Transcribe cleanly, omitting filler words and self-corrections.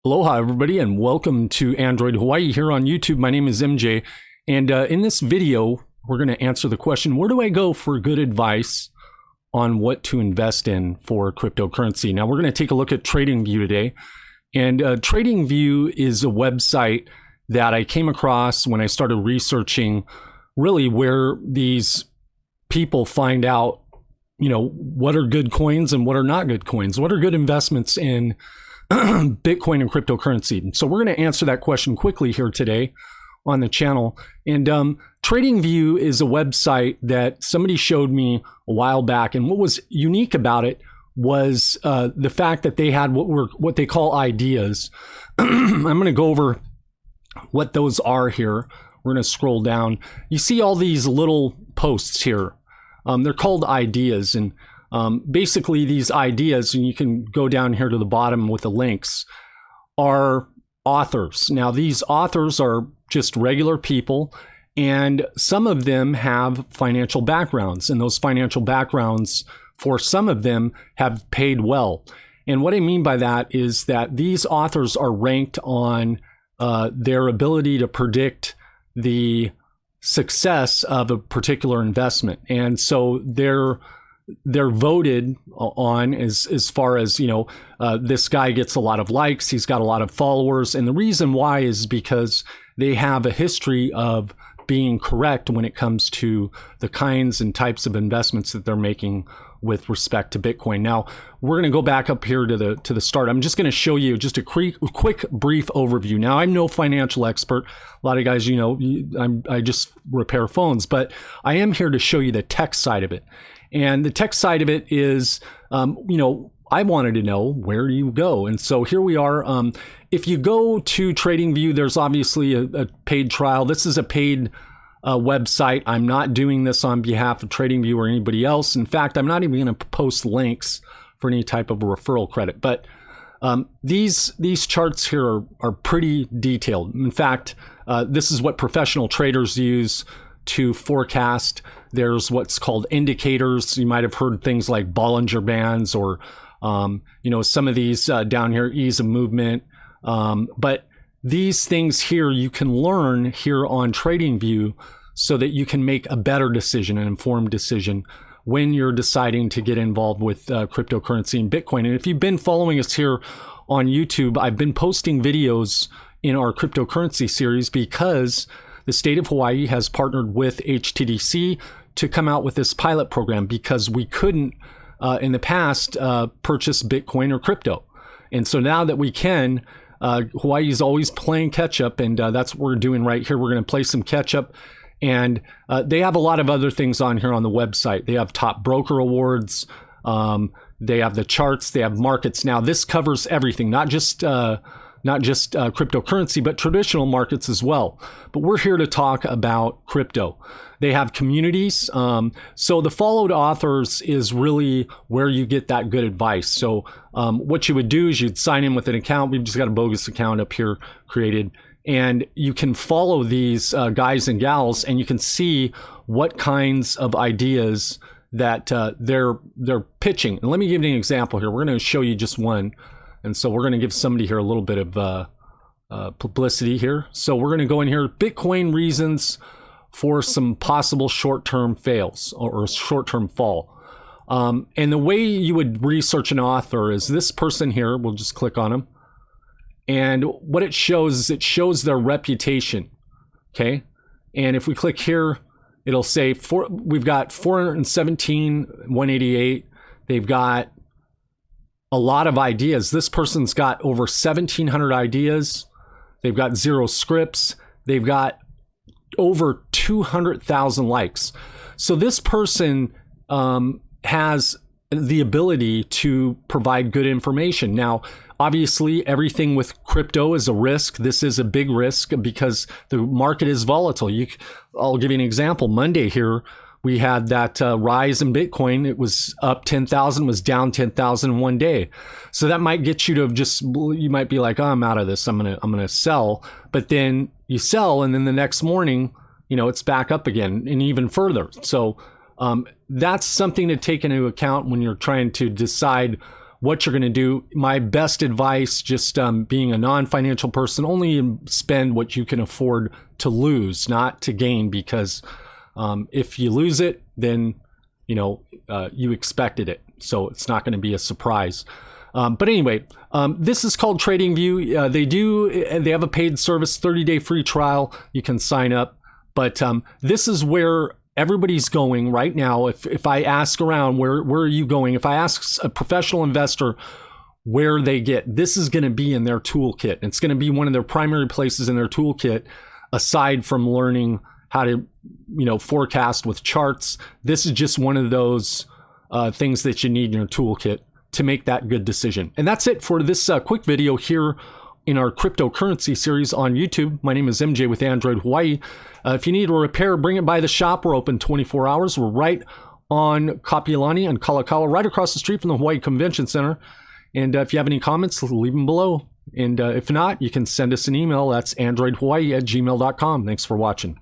Aloha, everybody, and welcome to Android Hawaii here on YouTube. My name is MJ, and in this video, we're going to answer the question, where do I go for good advice on what to invest in for cryptocurrency? Now, we're going to take a look at TradingView today, and TradingView is a website that I came across when I started researching really where these people find out, what are good coins and what are not good coins, what are good investments in Bitcoin and cryptocurrency. So we're going to answer that question quickly here today on the channel. And TradingView is a website that somebody showed me a while back. And what was unique about it was the fact that they had what they call ideas. I'm going to go over what those are here. We're going to scroll down. You see all these little posts here. They're called ideas. And basically these ideas, and you can go down here to the bottom with the links, are authors. Now these authors are just regular people, and some of them have financial backgrounds, and those financial backgrounds for some of them have paid well. And what I mean by that is that these authors are ranked on their ability to predict the success of a particular investment. And so they're voted on as far as, this guy gets a lot of likes, he's got a lot of followers. And the reason why is because they have a history of being correct when it comes to the kinds and types of investments that they're making with respect to Bitcoin. Now, we're going to go back up here to the start. I'm just going to show you just a quick brief overview. Now, I'm no financial expert. A lot of guys, I just repair phones, but I am here to show you the tech side of it. And the tech side of it is, I wanted to know, where do you go? And so here we are. If you go to TradingView, there's obviously a paid trial. This is a paid website. I'm not doing this on behalf of TradingView or anybody else. In fact, I'm not even going to post links for any type of referral credit. But these charts here are pretty detailed. In fact, this is what professional traders use to forecast. There's what's called indicators. You might have heard things like Bollinger Bands or, some of these down here, ease of movement. But these things here you can learn here on TradingView so that you can make a better decision, an informed decision when you're deciding to get involved with cryptocurrency and Bitcoin. And if you've been following us here on YouTube, I've been posting videos in our cryptocurrency series because the state of Hawaii has partnered with HTDC to come out with this pilot program because we couldn't in the past purchase Bitcoin or crypto. And so now that we can, Hawaii is always playing catch up, and that's what we're doing right here. We're going to play some catch up, and they have a lot of other things on here on the website. They have top broker awards. They have the charts. They have markets. Now this covers everything, not just cryptocurrency, but traditional markets as well. But we're here to talk about crypto. They have communities. So the followed authors is really where you get that good advice. So what you would do is you'd sign in with an account. We've just got a bogus account up here created. And you can follow these guys and gals, and you can see what kinds of ideas that they're pitching. And let me give you an example here. We're going to show you just one. And so we're going to give somebody here a little bit of publicity here. So we're going to go in here, Bitcoin reasons for some possible short-term fails or short-term fall. And the way you would research an author is this person here. We'll just click on them. And what it shows is it shows their reputation. Okay. And if we click here, it'll say we've got 417, 188. They've got a lot of ideas. This person's got over 1,700 ideas. They've got 0 scripts. They've got over 200,000 likes. So this person has the ability to provide good information. Now, obviously, everything with crypto is a risk. This is a big risk because the market is volatile. I'll give you an example. Monday here, we had that rise in Bitcoin. It was up 10,000, was down 10,000 in one day. So that might get you to you might be like, oh, I'm out of this. I'm gonna sell. But then you sell, and then the next morning, it's back up again and even further. So that's something to take into account when you're trying to decide what you're going to do. My best advice, just being a non-financial person, only spend what you can afford to lose, not to gain, because if you lose it, then you expected it, so it's not going to be a surprise. But anyway, this is called TradingView. They have a paid service, 30-day free trial. You can sign up, but this is where everybody's going right now. If I ask around, where are you going? If I ask a professional investor where they get, this is going to be in their toolkit. It's going to be one of their primary places in their toolkit, aside from learning how to, forecast with charts. This is just one of those things that you need in your toolkit to make that good decision. And that's it for this quick video here in our cryptocurrency series on YouTube. My name is MJ with Android Hawaii. If you need a repair, bring it by the shop. We're open 24 hours. We're right on Kapiolani and Kalakaua, right across the street from the Hawaii Convention Center. And if you have any comments, leave them below. And if not, you can send us an email. That's androidhawaii@gmail.com. Thanks for watching.